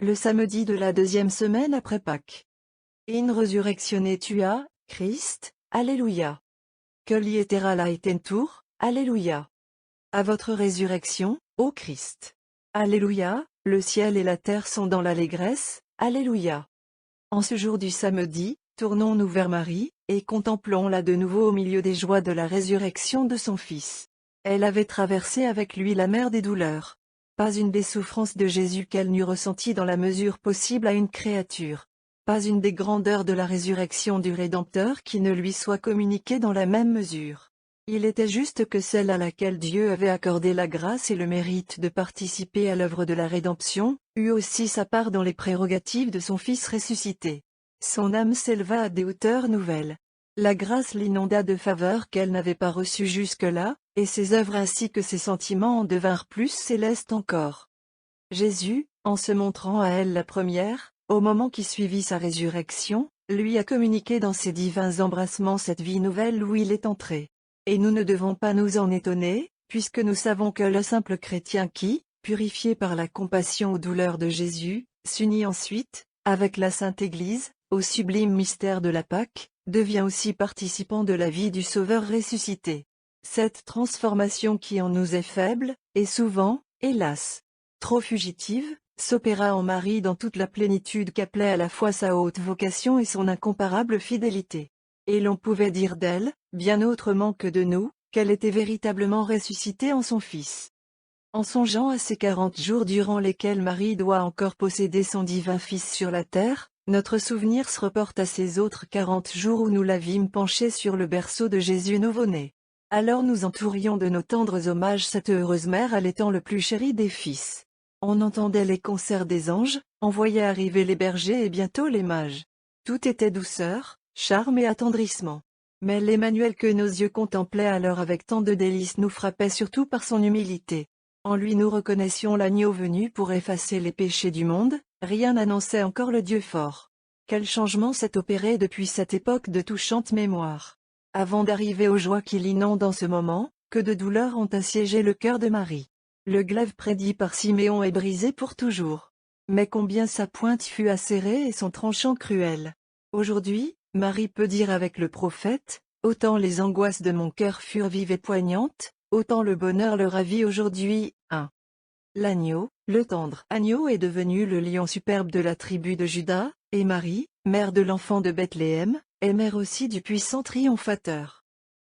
le samedi de la deuxième semaine après Pâques. In resurrectione tua, Christ, Alléluia. Que lietera laetentur, Alléluia. À votre résurrection, ô Christ. Alléluia, le ciel et la terre sont dans l'allégresse, Alléluia. En ce jour du samedi, tournons-nous vers Marie, et contemplons-la de nouveau au milieu des joies de la résurrection de son Fils. Elle avait traversé avec lui la mer des douleurs. Pas une des souffrances de Jésus qu'elle n'eût ressentie dans la mesure possible à une créature. Pas une des grandeurs de la résurrection du Rédempteur qui ne lui soit communiquée dans la même mesure. Il était juste que celle à laquelle Dieu avait accordé la grâce et le mérite de participer à l'œuvre de la rédemption, eut aussi sa part dans les prérogatives de son Fils ressuscité. Son âme s'éleva à des hauteurs nouvelles. La grâce l'inonda de faveurs qu'elle n'avait pas reçues jusque-là, et ses œuvres ainsi que ses sentiments en devinrent plus célestes encore. Jésus, en se montrant à elle la première, au moment qui suivit sa résurrection, lui a communiqué dans ses divins embrassements cette vie nouvelle où il est entré. Et nous ne devons pas nous en étonner, puisque nous savons que le simple chrétien qui, purifié par la compassion aux douleurs de Jésus, s'unit ensuite, avec la Sainte Église, au sublime mystère de la Pâque, devient aussi participant de la vie du Sauveur ressuscité. Cette transformation qui en nous est faible, et souvent, hélas, trop fugitive, s'opéra en Marie dans toute la plénitude qu'appelait à la fois sa haute vocation et son incomparable fidélité. Et l'on pouvait dire d'elle, bien autrement que de nous, qu'elle était véritablement ressuscitée en son Fils. En songeant à ces 40 jours durant lesquels Marie doit encore posséder son divin Fils sur la terre, notre souvenir se reporte à ces autres 40 jours où nous la vîmes penchée sur le berceau de Jésus nouveau-né. Alors nous entourions de nos tendres hommages cette heureuse mère allaitant le plus chéri des fils. On entendait les concerts des anges, on voyait arriver les bergers et bientôt les mages. Tout était douceur, charme et attendrissement. Mais l'Emmanuel que nos yeux contemplaient alors avec tant de délices nous frappait surtout par son humilité. En lui nous reconnaissions l'agneau venu pour effacer les péchés du monde, rien n'annonçait encore le Dieu fort. Quel changement s'est opéré depuis cette époque de touchante mémoire. Avant d'arriver aux joies qui l'inondent en ce moment, que de douleurs ont assiégé le cœur de Marie. Le glaive prédit par Siméon est brisé pour toujours. Mais combien sa pointe fut acérée et son tranchant cruel. Aujourd'hui, Marie peut dire avec le prophète, « Autant les angoisses de mon cœur furent vives et poignantes, autant le bonheur le ravit aujourd'hui. » 1. L'agneau, le tendre agneau est devenu le lion superbe de la tribu de Juda, et Marie, mère de l'enfant de Bethléem, est mère aussi du puissant triomphateur.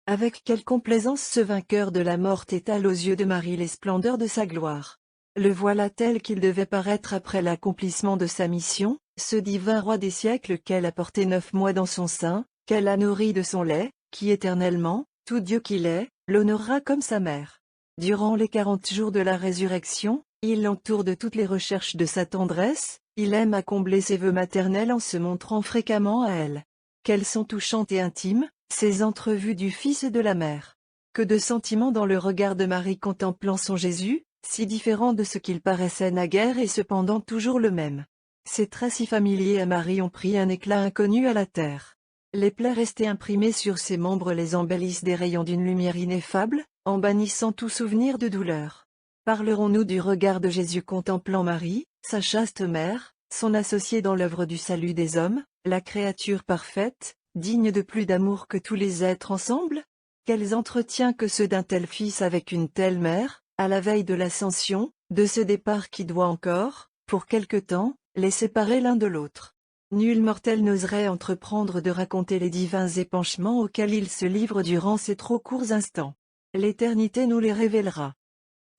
Avec quelle complaisance ce vainqueur de la mort étale aux yeux de Marie les splendeurs de sa gloire. Le voilà tel qu'il devait paraître après l'accomplissement de sa mission, ce divin roi des siècles qu'elle a porté 9 mois dans son sein, qu'elle a nourri de son lait, qui éternellement, tout Dieu qu'il est, l'honorera comme sa mère. Durant les 40 jours de la résurrection, il l'entoure de toutes les recherches de sa tendresse, il aime à combler ses vœux maternels en se montrant fréquemment à elle. Qu'elles sont touchantes et intimes, ces entrevues du Fils et de la Mère. Que de sentiments dans le regard de Marie contemplant son Jésus, si différent de ce qu'il paraissait naguère et cependant toujours le même. Ces traits si familiers à Marie ont pris un éclat inconnu à la terre. Les plaies restées imprimées sur ses membres les embellissent des rayons d'une lumière ineffable, en bannissant tout souvenir de douleur. Parlerons-nous du regard de Jésus contemplant Marie, sa chaste mère, son associée dans l'œuvre du salut des hommes, la créature parfaite, digne de plus d'amour que tous les êtres ensemble? Quels entretiens que ceux d'un tel fils avec une telle mère, à la veille de l'ascension, de ce départ qui doit encore, pour quelque temps, les séparer l'un de l'autre. Nul mortel n'oserait entreprendre de raconter les divins épanchements auxquels il se livre durant ces trop courts instants. L'éternité nous les révélera.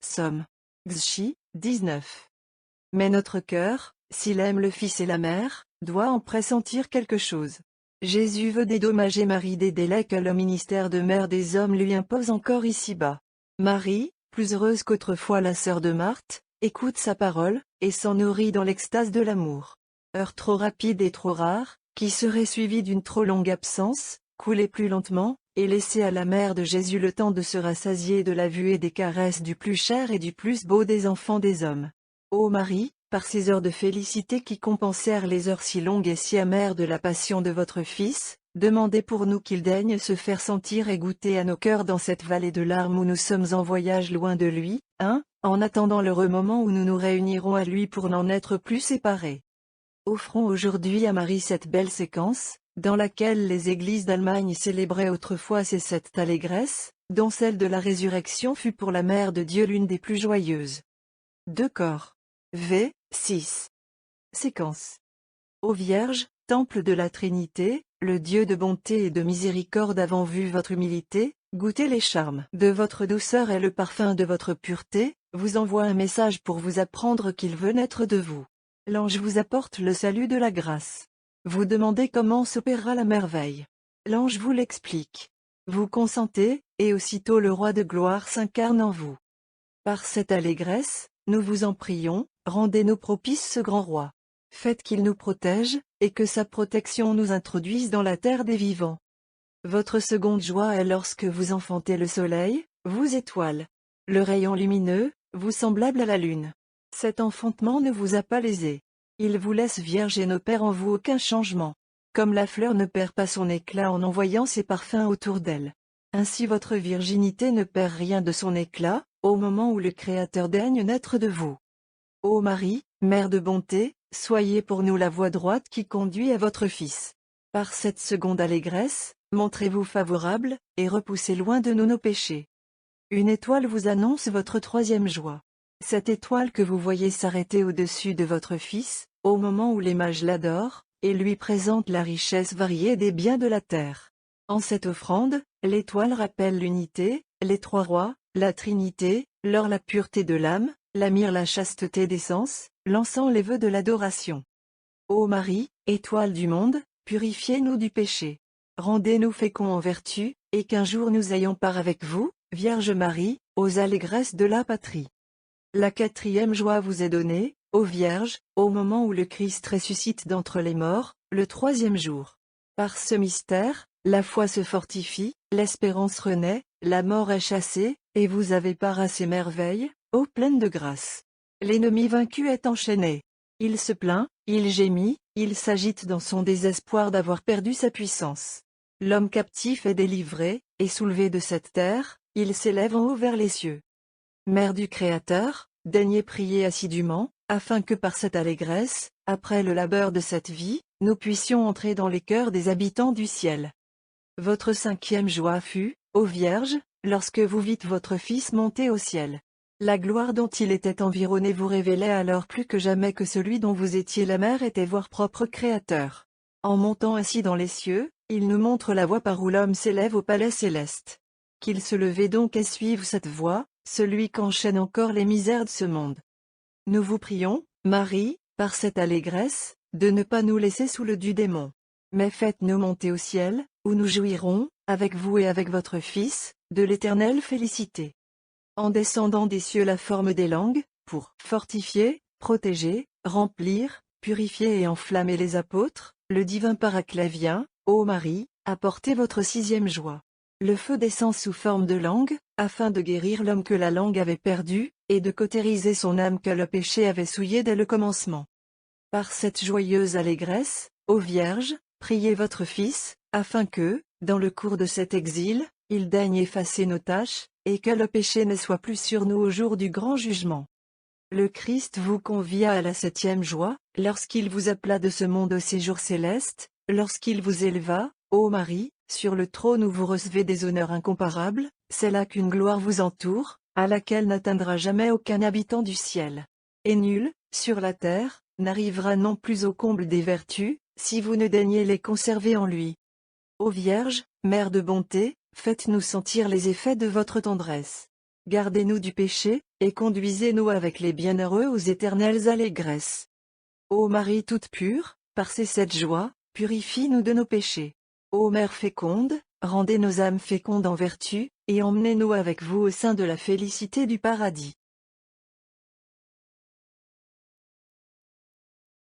Somme. Xchi, 19. Mais notre cœur, s'il aime le Fils et la Mère, doit en pressentir quelque chose. Jésus veut dédommager Marie des délais que le ministère de mère des hommes lui impose encore ici-bas. Marie, plus heureuse qu'autrefois la sœur de Marthe, écoute sa parole, et s'en nourrit dans l'extase de l'amour. Heure trop rapide et trop rare, qui serait suivie d'une trop longue absence, coulée plus lentement, et laisser à la mère de Jésus le temps de se rassasier de la vue et des caresses du plus cher et du plus beau des enfants des hommes. Ô Marie, par ces heures de félicité qui compensèrent les heures si longues et si amères de la passion de votre Fils, demandez pour nous qu'il daigne se faire sentir et goûter à nos cœurs dans cette vallée de larmes où nous sommes en voyage loin de lui. 1 en attendant l'heureux moment où nous nous réunirons à lui pour n'en être plus séparés. Offrons aujourd'hui à Marie cette belle séquence, dans laquelle les églises d'Allemagne célébraient autrefois ces 7 allégresses, dont celle de la résurrection fut pour la Mère de Dieu l'une des plus joyeuses. 2 Cor. V. 6. Séquence. Ô Vierge, temple de la Trinité, le Dieu de bonté et de miséricorde avant vu votre humilité, goûté les charmes de votre douceur et le parfum de votre pureté, vous envoie un message pour vous apprendre qu'il veut naître de vous. L'ange vous apporte le salut de la grâce. Vous demandez comment s'opérera la merveille. L'ange vous l'explique. Vous consentez, et aussitôt le roi de gloire s'incarne en vous. Par cette allégresse, nous vous en prions, rendez-nous propice ce grand roi. Faites qu'il nous protège, et que sa protection nous introduise dans la terre des vivants. Votre seconde joie est lorsque vous enfantez le soleil, vous étoiles. Le rayon lumineux, vous semblable à la lune. Cet enfantement ne vous a pas lésé. Il vous laisse vierge et n'opère en vous aucun changement. Comme la fleur ne perd pas son éclat en envoyant ses parfums autour d'elle. Ainsi votre virginité ne perd rien de son éclat, au moment où le Créateur daigne naître de vous. Ô Marie, Mère de bonté, soyez pour nous la voie droite qui conduit à votre Fils. Par cette seconde allégresse, montrez-vous favorable, et repoussez loin de nous nos péchés. Une étoile vous annonce votre troisième joie. Cette étoile que vous voyez s'arrêter au-dessus de votre Fils, au moment où les mages l'adorent, et lui présentent la richesse variée des biens de la terre. En cette offrande, l'étoile rappelle l'unité, les trois rois, la Trinité, l'or la pureté de l'âme, la myrrhe la chasteté des sens, l'encens les vœux de l'adoration. Ô Marie, étoile du monde, purifiez-nous du péché. Rendez-nous féconds en vertu, et qu'un jour nous ayons part avec vous, Vierge Marie, aux allégresses de la patrie. La quatrième joie vous est donnée, ô Vierge, au moment où le Christ ressuscite d'entre les morts, le troisième jour. Par ce mystère, la foi se fortifie, l'espérance renaît, la mort est chassée, et vous avez part à ces merveilles, ô pleine de grâce. L'ennemi vaincu est enchaîné. Il se plaint, il gémit, il s'agite dans son désespoir d'avoir perdu sa puissance. L'homme captif est délivré, et soulevé de cette terre, il s'élève en haut vers les cieux. Mère du Créateur, daignez prier assidûment, afin que par cette allégresse, après le labeur de cette vie, nous puissions entrer dans les cœurs des habitants du ciel. Votre cinquième joie fut, ô Vierge, lorsque vous vîtes votre Fils monter au ciel. La gloire dont il était environné vous révélait alors plus que jamais que celui dont vous étiez la mère était votre propre Créateur. En montant ainsi dans les cieux, il nous montre la voie par où l'homme s'élève au palais céleste. Qu'il se levait donc et suive cette voie, celui qu'enchaînent encore les misères de ce monde. Nous vous prions, Marie, par cette allégresse, de ne pas nous laisser sous le du démon. Mais faites-nous monter au ciel, où nous jouirons, avec vous et avec votre Fils, de l'éternelle félicité. En descendant des cieux la forme des langues, pour fortifier, protéger, remplir, purifier et enflammer les apôtres, le divin Paraclet vient, ô Marie, apporter votre sixième joie. Le feu descend sous forme de langue, afin de guérir l'homme que la langue avait perdu, et de cautériser son âme que le péché avait souillée dès le commencement. Par cette joyeuse allégresse, ô Vierge, priez votre Fils, afin que, dans le cours de cet exil, il daigne effacer nos tâches, et que le péché ne soit plus sur nous au jour du grand jugement. Le Christ vous convia à la septième joie, lorsqu'il vous appela de ce monde au séjour céleste, lorsqu'il vous éleva, ô Marie, sur le trône où vous recevez des honneurs incomparables, c'est là qu'une gloire vous entoure, à laquelle n'atteindra jamais aucun habitant du ciel. Et nul, sur la terre, n'arrivera non plus au comble des vertus, si vous ne daignez les conserver en lui. Ô Vierge, Mère de bonté, faites-nous sentir les effets de votre tendresse. Gardez-nous du péché, et conduisez-nous avec les bienheureux aux éternelles allégresses. Ô Marie toute pure, par ces 7 joies, purifie-nous de nos péchés. Ô Mère féconde, rendez nos âmes fécondes en vertu, et emmenez-nous avec vous au sein de la félicité du paradis.